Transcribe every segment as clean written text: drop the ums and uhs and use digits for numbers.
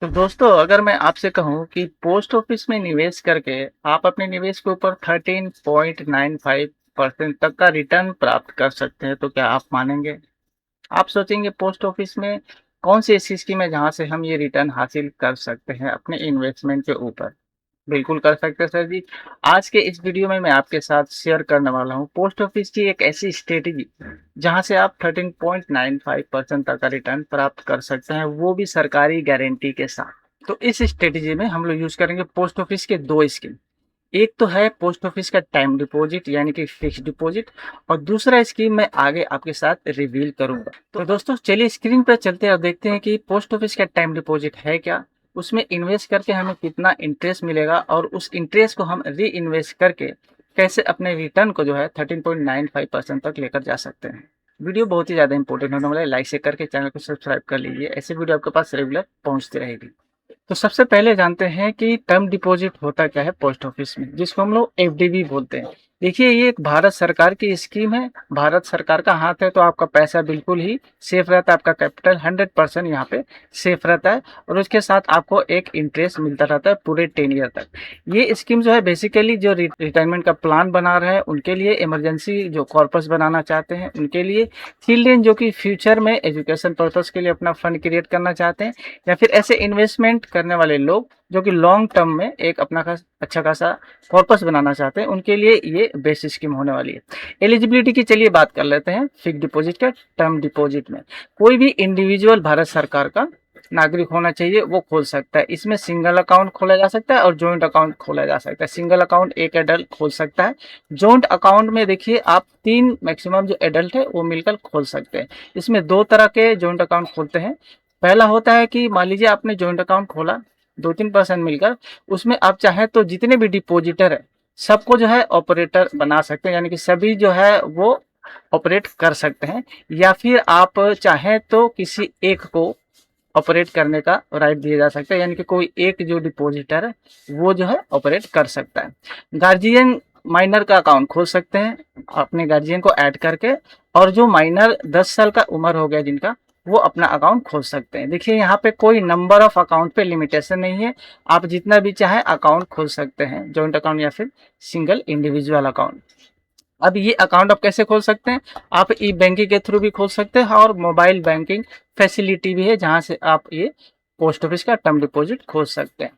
तो दोस्तों अगर मैं आपसे कहूँ कि पोस्ट ऑफिस में निवेश करके आप अपने निवेश के ऊपर 13.95% तक का रिटर्न प्राप्त कर सकते हैं तो क्या आप मानेंगे? आप सोचेंगे पोस्ट ऑफिस में कौन सी ऐसी स्कीम है जहाँ से हम ये रिटर्न हासिल कर सकते हैं अपने इन्वेस्टमेंट के ऊपर? बिल्कुल कर सकते हैं सर जी। आज के इस वीडियो में मैं आपके साथ शेयर करने वाला हूँ पोस्ट ऑफिस की एक ऐसी स्ट्रेटेजी जहाँ से आप 13.95% तक का रिटर्न प्राप्त कर सकते हैं, वो भी सरकारी गारंटी के साथ। तो इस स्ट्रेटेजी में हम लोग यूज़ करेंगे पोस्ट ऑफिस के 2 स्कीम। एक तो है पोस्ट ऑफिस का टाइम डिपॉजिट यानी कि फिक्स्ड डिपॉजिट और दूसरा स्कीम मैं आगे आपके साथ रिवील करूंगा। तो दोस्तों चलिए स्क्रीन पर चलते हैं और देखते हैं कि पोस्ट ऑफिस का टाइम डिपॉजिट है क्या, उसमें इन्वेस्ट करके हमें कितना इंटरेस्ट मिलेगा और उस इंटरेस्ट को हम री इन्वेस्ट करके कैसे अपने रिटर्न को जो है 13.95% तक लेकर जा सकते हैं। वीडियो बहुत ही ज़्यादा इंपॉर्टेंट होने वाला है, लाइक शेयर करके चैनल को सब्सक्राइब कर लीजिए, ऐसे वीडियो आपके पास रेगुलर पहुंचती रहेगी। तो सबसे पहले जानते हैं कि टर्म डिपॉजिट होता क्या है पोस्ट ऑफिस में, जिसको हम लोग एफडी भी बोलते हैं। देखिए ये एक भारत सरकार की स्कीम है, भारत सरकार का हाथ है तो आपका पैसा बिल्कुल ही सेफ रहता है, आपका कैपिटल 100% यहाँ पे सेफ रहता है और उसके साथ आपको एक इंटरेस्ट मिलता रहता है पूरे 10 ईयर तक। ये स्कीम जो है बेसिकली जो रिटायरमेंट का प्लान बना रहे हैं उनके लिए, इमरजेंसी जो कॉर्पस बनाना चाहते हैं उनके लिए, चिल्ड्रेन जो कि फ्यूचर में एजुकेशन पर्पज के लिए अपना फंड क्रिएट करना चाहते हैं, या फिर ऐसे इन्वेस्टमेंट करने वाले लोग जो कि लॉन्ग टर्म में एक अपना अच्छा खासा कॉर्पस बनाना चाहते हैं, उनके लिए ये बेस्ट स्कीम होने वाली है। एलिजिबिलिटी की चलिए बात कर लेते हैं। फिक्स डिपॉजिट का टर्म डिपॉजिट में कोई भी इंडिविजुअल भारत सरकार का नागरिक होना चाहिए, वो खोल सकता है। इसमें सिंगल अकाउंट खोला जा सकता है और जॉइंट अकाउंट खोला जा सकता है। सिंगल अकाउंट एक एडल्ट खोल सकता है। जॉइंट अकाउंट में देखिए आप 3 मैक्सिमम जो एडल्ट है वो मिलकर खोल सकते हैं। इसमें 2 तरह के जॉइंट अकाउंट खोलते हैं। पहला होता है कि मान लीजिए आपने जॉइंट अकाउंट खोला 2-3 पर्सन मिलकर, उसमें आप चाहें तो जितने भी डिपॉजिटर है सबको जो है ऑपरेटर बना सकते हैं, यानी कि सभी जो है वो ऑपरेट कर सकते हैं, या फिर आप चाहें तो किसी एक को ऑपरेट करने का राइट दिया जा सकता है, यानी कि कोई एक जो डिपॉजिटर है वो जो है ऑपरेट कर सकता है। गार्जियन माइनर का अकाउंट खोल सकते हैं अपने गार्जियन को ऐड करके, और जो माइनर 10 साल का उम्र हो गया जिनका, वो अपना अकाउंट खोल सकते हैं। देखिए यहाँ पे कोई नंबर ऑफ अकाउंट पे लिमिटेशन नहीं है, आप जितना भी चाहे अकाउंट खोल सकते हैं, जॉइंट अकाउंट या फिर सिंगल इंडिविजुअल अकाउंट। अब ये अकाउंट आप कैसे खोल सकते हैं? आप ई बैंकिंग के थ्रू भी खोल सकते हैं और मोबाइल बैंकिंग फैसिलिटी भी है जहां से आप ये पोस्ट ऑफिस का टर्म डिपॉजिट खोल सकते हैं।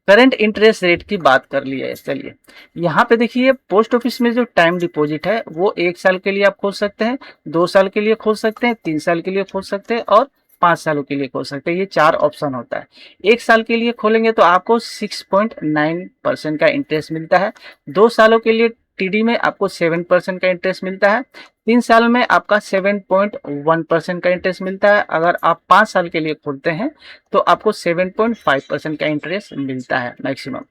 करंट इंटरेस्ट रेट की बात कर लिया है, चलिए यहाँ पे देखिए पोस्ट ऑफिस में जो टाइम डिपॉजिट है वो 1 साल के लिए आप खोल सकते हैं, 2 साल के लिए खोल सकते हैं, 3 साल के लिए खोल सकते हैं और 5 सालों के लिए खोल सकते हैं। ये 4 ऑप्शन होता है। 1 साल के लिए खोलेंगे तो आपको 6.9% का इंटरेस्ट मिलता है। 2 सालों के लिए टीडी में आपको 7% का इंटरेस्ट मिलता है। 3 साल में आपका 7.1% का इंटरेस्ट मिलता है। अगर आप 5 साल के लिए खोलते हैं तो आपको 7.5% का इंटरेस्ट मिलता है मैक्सिमम।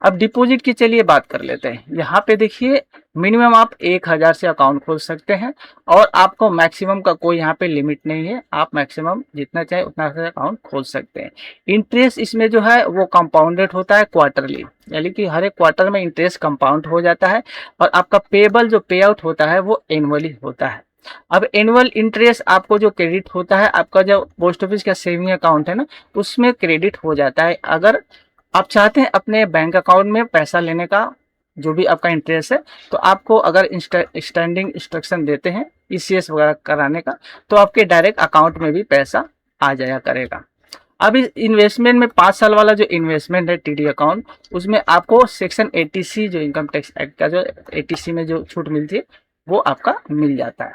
अब डिपॉजिट की चलिए बात कर लेते हैं। यहाँ पे देखिए मिनिमम आप 1000 से अकाउंट खोल सकते हैं और आपको मैक्सिमम का कोई यहाँ पे लिमिट नहीं है, आप मैक्सिमम जितना चाहे उतना से अकाउंट खोल सकते हैं। इंटरेस्ट इसमें जो है वो कंपाउंडेड होता है क्वार्टरली, यानी कि हर एक क्वार्टर में इंटरेस्ट कंपाउंड हो जाता है और आपका पेबल जो पे आउट होता है वो एनुअली होता है। अब एनुअल इंटरेस्ट आपको जो क्रेडिट होता है, आपका जो पोस्ट ऑफिस का सेविंग अकाउंट है ना, उसमें क्रेडिट हो जाता है। अगर आप चाहते हैं अपने बैंक अकाउंट में पैसा लेने का, जो भी आपका इंटरेस्ट है, तो आपको अगर स्टैंडिंग इंस्ट्रक्शन देते हैं ईसीएस वगैरह कराने का, तो आपके डायरेक्ट अकाउंट में भी पैसा आ जाया करेगा। अब इस इन्वेस्टमेंट में 5 साल वाला जो इन्वेस्टमेंट है टीडी अकाउंट, उसमें आपको सेक्शन 80C जो इनकम टैक्स एक्ट का जो 80C में जो छूट मिलती है वो आपका मिल जाता है।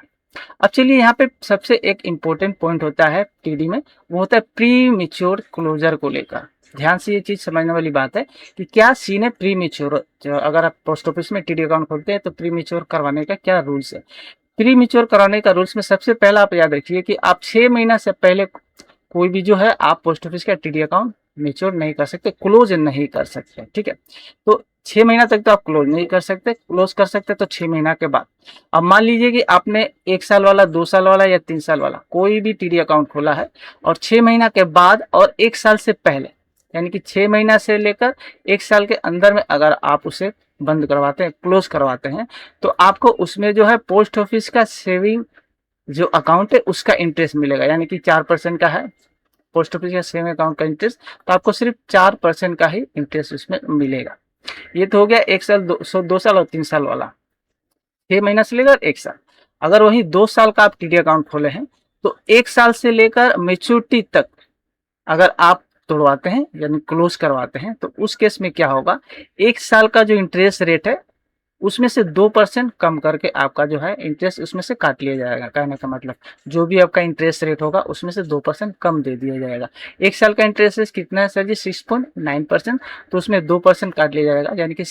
अब चलिए यहाँ पे सबसे एक इम्पोर्टेंट पॉइंट होता है टीडी में, वो होता है प्री मेच्योर क्लोजर को लेकर। ध्यान से ये चीज समझने वाली बात है कि क्या सीन है प्री मेच्योर। अगर आप पोस्ट ऑफिस में टीडी अकाउंट खोलते हैं तो प्री मेच्योर करवाने का क्या रूल्स है। प्री मेच्योर कराने का रूल्स में सबसे पहला आप याद रखिए कि आप 6 महीना से पहले कोई भी जो है आप पोस्ट ऑफिस का टीडी अकाउंट मेच्योर नहीं कर सकते, क्लोज नहीं कर सकते। ठीक है, तो 6 महीना तक तो आप क्लोज नहीं कर सकते, क्लोज कर सकते तो 6 महीना के बाद। अब मान लीजिए कि आपने 1 साल वाला, 2 साल वाला या 3 साल वाला कोई भी टीडी अकाउंट खोला है और 6 महीना के बाद और 1 साल से पहले, यानी कि 6 महीना से लेकर 1 साल के अंदर में अगर आप उसे बंद करवाते हैं, क्लोज करवाते हैं, तो आपको उसमें जो है पोस्ट ऑफिस का सेविंग जो अकाउंट है उसका इंटरेस्ट मिलेगा, यानी कि 4% का है पोस्ट ऑफिस या सेविंग अकाउंट का इंटरेस्ट, तो आपको सिर्फ 4% का ही इंटरेस्ट उसमें मिलेगा। ये तो हो गया 1 साल, 2 साल और 3 साल वाला, 6 महीना से लेकर 1 साल। अगर वही 2 साल का आप टीडी अकाउंट खोले हैं, तो 1 साल से लेकर मेच्योरिटी तक अगर आप तोड़वाते हैं यानी क्लोज करवाते हैं, तो उस केस में क्या होगा, 1 साल का जो इंटरेस्ट रेट है उसमें से 2% कम करके आपका जो है इंटरेस्ट उसमें से काट लिया जाएगा। कहने का मतलब जो भी आपका इंटरेस्ट रेट होगा उसमें से 2% कम दे दिया जाएगा। 1 साल का इंटरेस्ट रेट कितना है सर जी, 6.9%, तो उसमें 2% काट लिया जाएगा, यानी कि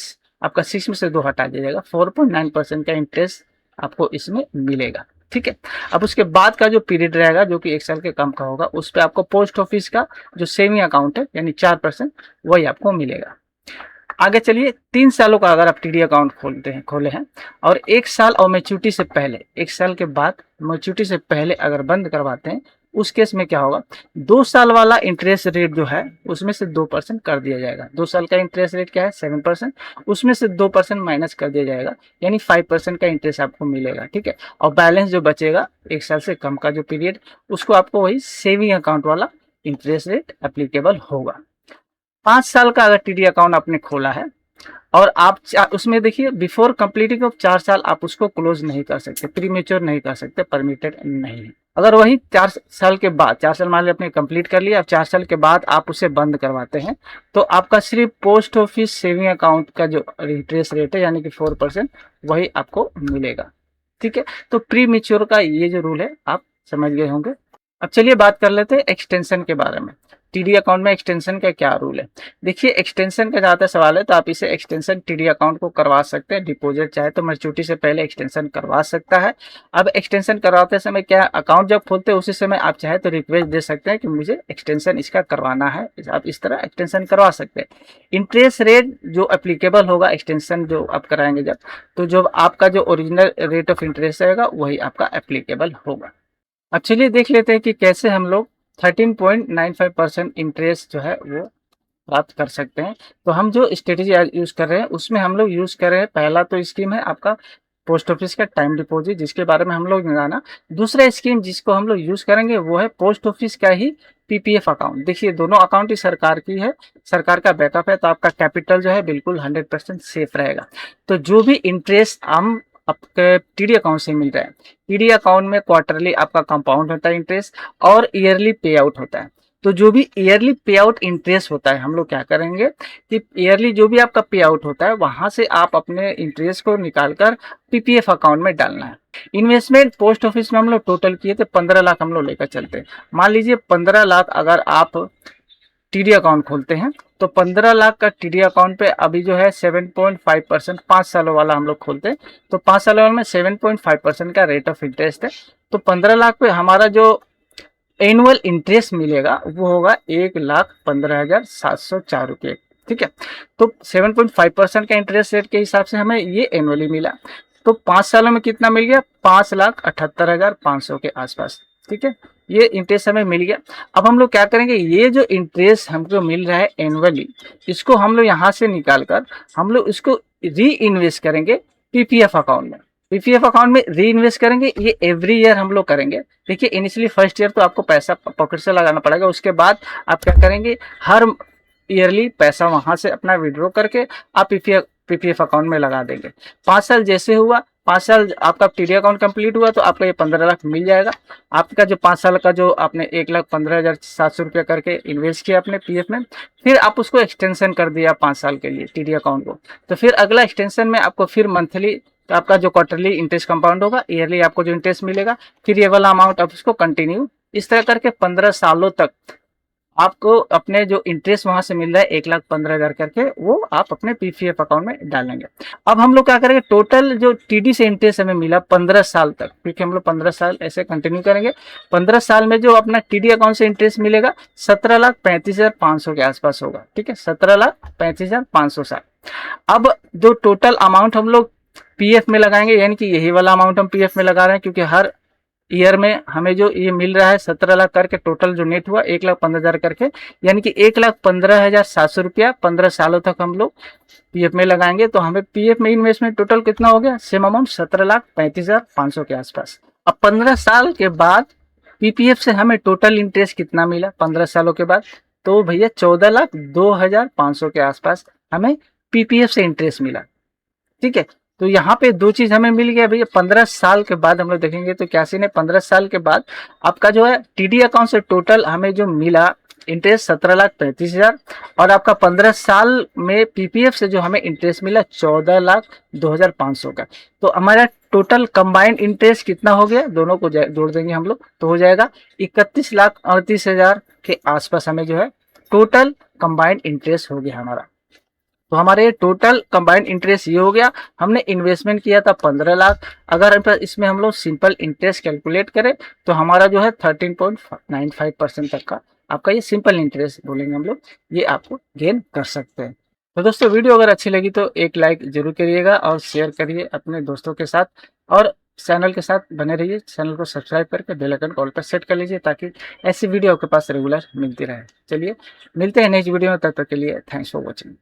आपका 6 में से 2 हटा दिया जाएगा, 4.9% का इंटरेस्ट आपको इसमें मिलेगा। ठीक है। अब उसके बाद का जो पीरियड रहेगा जो कि 1 साल के कम का होगा, उस पर आपको पोस्ट ऑफिस का जो सेविंग अकाउंट है यानी 4% वही आपको मिलेगा। आगे चलिए, 3 सालों का अगर आप टीडी अकाउंट खोले हैं और 1 साल और मैच्योरिटी से पहले, 1 साल के बाद मैच्योरिटी से पहले अगर बंद करवाते हैं, उस केस में क्या होगा, 2 साल वाला इंटरेस्ट रेट जो है उसमें से 2% कर दिया जाएगा। 2 साल का इंटरेस्ट रेट क्या है, 7%, उसमें से 2% माइनस कर दिया जाएगा, यानी 5% का इंटरेस्ट आपको मिलेगा। ठीक है। और बैलेंस जो बचेगा 1 साल से कम का जो पीरियड, उसको आपको वही सेविंग अकाउंट वाला इंटरेस्ट रेट एप्लीकेबल होगा। 5 साल का अगर टीडी अकाउंट आपने खोला है और आप उसमें देखिए बिफोर कंप्लीटिंग ऑफ 4 साल आप उसको क्लोज नहीं कर सकते, प्रीमेच्योर नहीं कर सकते, परमिटेड नहीं है। अगर वही 4 साल के बाद, 4 साल मान ली आपने कंप्लीट कर लिया, अब 4 साल के बाद आप उसे बंद करवाते हैं, तो आपका सिर्फ पोस्ट ऑफिस सेविंग अकाउंट का जो इंटरेस्ट रेट है यानी कि 4% वही आपको मिलेगा। ठीक है। तो प्री मेच्योर का ये जो रूल है आप समझ गए होंगे। अब चलिए बात कर लेते हैं एक्सटेंशन के बारे में। टीडी अकाउंट में एक्सटेंशन का क्या रूल है। देखिए, एक्सटेंशन का ज़्यादा सवाल है तो आप इसे एक्सटेंशन टीडी अकाउंट को करवा सकते हैं। डिपॉजिट चाहे तो मैच्योरिटी से पहले एक्सटेंशन करवा सकता है। अब एक्सटेंशन करवाते समय क्या, अकाउंट जब खोलते हैं उसी समय आप चाहे तो रिक्वेस्ट दे सकते हैं कि मुझे एक्सटेंशन इसका करवाना है, आप इस तरह एक्सटेंशन करवा सकते हैं। इंटरेस्ट रेट जो एप्लीकेबल होगा एक्सटेंशन जो आप कराएंगे जब, तो जो आपका जो ओरिजिनल रेट ऑफ इंटरेस्ट रहेगा वही आपका एप्लीकेबल होगा। अब चलिए देख लेते हैं कि कैसे हम लोग 13.95% इंटरेस्ट जो है वो प्राप्त कर सकते हैं। तो हम जो स्ट्रेटेजी यूज़ कर रहे हैं उसमें हम लोग यूज़ कर रहे हैं, पहला तो स्कीम है आपका पोस्ट ऑफिस का टाइम डिपॉजिट, जिसके बारे में हम लोग जाना। दूसरा स्कीम जिसको हम लोग यूज़ करेंगे वो है पोस्ट ऑफिस का ही पीपीएफ अकाउंट। देखिए, दोनों अकाउंट ही सरकार की है, सरकार का बैकअप है, तो आपका कैपिटल जो है बिल्कुल 100% सेफ रहेगा। तो जो भी इंटरेस्ट हम आपके टीडी अकाउंट से मिल रहा है, टीडी अकाउंट में क्वार्टरली आपका कंपाउंड होता है इंटरेस्ट और ईयरली पे आउट होता है। तो जो भी ईयरली पे आउट इंटरेस्ट होता है, हम लोग क्या करेंगे कि ईयरली जो भी आपका पे आउट होता है वहां से आप अपने इंटरेस्ट को निकालकर पीपीएफ अकाउंट में डालना है। इन्वेस्टमेंट पोस्ट ऑफिस में हम लोग टोटल किए थे 15 लाख हम लोग लेकर चलते हैं। मान लीजिए 15 लाख अगर आप टीडी अकाउंट खोलते हैं, तो 15 लाख का टीडी अकाउंट पे अभी जो है 7.5%, 5 सालों वाला हम लोग खोलते हैं, तो 5 सालों में 7.5% का रेट ऑफ इंटरेस्ट है। तो 15 लाख पे हमारा जो एनुअल इंटरेस्ट मिलेगा वो होगा 1,15,704 रुपये। ठीक है। तो 7.5% का इंटरेस्ट रेट के हिसाब से हमें ये एनुअली मिला। तो 5 सालों में कितना मिल गया, 5,78,500 के आसपास। ठीक है, ये इंटरेस्ट हमें मिल गया। अब हम लोग क्या करेंगे, ये जो इंटरेस्ट हमको मिल रहा है एनुअली, इसको हम लोग यहाँ से निकाल कर हम लोग इसको री इन्वेस्ट करेंगे पीपीएफ अकाउंट में। पीपीएफ अकाउंट में री इन्वेस्ट करेंगे, ये एवरी ईयर हम लोग करेंगे। देखिए, इनिशियली फर्स्ट ईयर तो आपको पैसा पॉकेट से लगाना पड़ेगा, उसके बाद आप क्या करेंगे, हर ईयरली पैसा वहां से अपना विड्रॉ करके आप पीपीएफ अकाउंट में लगा देंगे। 5 साल जैसे हुआ, 5 साल आपका टीडी अकाउंट कंप्लीट हुआ तो आपका ये 15 लाख मिल जाएगा। आपका जो 5 साल का जो आपने 1,15,700 रुपया करके इन्वेस्ट किया अपने पीएफ में, फिर आप उसको एक्सटेंशन कर दिया 5 साल के लिए टीडी अकाउंट को, तो फिर अगला एक्सटेंशन में आपको फिर मंथली, तो आपका जो क्वार्टरली इंटरेस्ट कंपाउंड होगा, ईयरली आपको जो इंटरेस्ट मिलेगा, फिर ये वाला अमाउंट आप उसको कंटिन्यू इस तरह करके 15 सालों तक आपको अपने जो इंटरेस्ट वहां से मिल रहा है 1,15,000 करके, वो आप अपने पीपीएफ अकाउंट में डालेंगे। अब हम लोग क्या करेंगे, टोटल जो टीडी से इंटरेस्ट हमें मिला 15 साल तक, क्योंकि हम लोग 15 साल ऐसे कंटिन्यू करेंगे, 15 साल में जो अपना टीडी अकाउंट से इंटरेस्ट मिलेगा 17,35,500 के आसपास होगा। ठीक है, 17,35,500 साल। अब जो टोटल अमाउंट हम लोग पीएफ में लगाएंगे, यानी कि यही वाला अमाउंट हम पीएफ में लगा रहे हैं, क्योंकि हर ईयर में हमें जो ये मिल रहा है 17 लाख करके, टोटल जो नेट हुआ 1,15,000 करके, यानी कि 1,15,700 रुपया 15 सालों तक हम लोग पीएफ में लगाएंगे। तो हमें पीएफ में इन्वेस्टमेंट टोटल कितना हो गया, सेम अमाउंट 17,35,500 के आसपास। अब 15 साल के बाद पीपीएफ से हमें टोटल इंटरेस्ट कितना मिला 15 सालों के बाद? तो भैया 14,02,500 के आसपास हमें पीपीएफ से इंटरेस्ट मिला। ठीक है, तो यहाँ पे दो चीज हमें मिल गया भैया। 15 साल के बाद हम लोग देखेंगे तो क्या सीन है, 15 साल के बाद आपका जो है टीडी अकाउंट से टोटल हमें जो मिला इंटरेस्ट 17,35,000, और आपका 15 साल में पीपीएफ से जो हमें इंटरेस्ट मिला 14,02,500 का। तो हमारा टोटल कंबाइंड इंटरेस्ट कितना हो गया, दोनों को जोड़ देंगे हम लोग तो हो जाएगा 31,38,000 के आसपास हमें जो है टोटल कंबाइंड इंटरेस्ट हो गया हमारा। तो हमारे टोटल कंबाइंड इंटरेस्ट ये हो गया। हमने इन्वेस्टमेंट किया था 15 लाख, अगर इसमें हम लोग सिंपल इंटरेस्ट कैलकुलेट करें तो हमारा जो है 13.95% तक का आपका ये सिंपल इंटरेस्ट बोलेंगे हम लोग, ये आपको गेन कर सकते हैं। तो दोस्तों वीडियो अगर अच्छी लगी तो एक लाइक जरूर करिएगा और शेयर करिए अपने दोस्तों के साथ, और चैनल के साथ बने रहिए। चैनल को सब्सक्राइब करके बेल आइकन कॉल पर सेट कर लीजिए ताकि ऐसी वीडियो आपके पास रेगुलर मिलती रहे। चलिए मिलते हैं नेक्स्ट वीडियो में, तब तक के लिए थैंक्स फॉर वॉचिंग।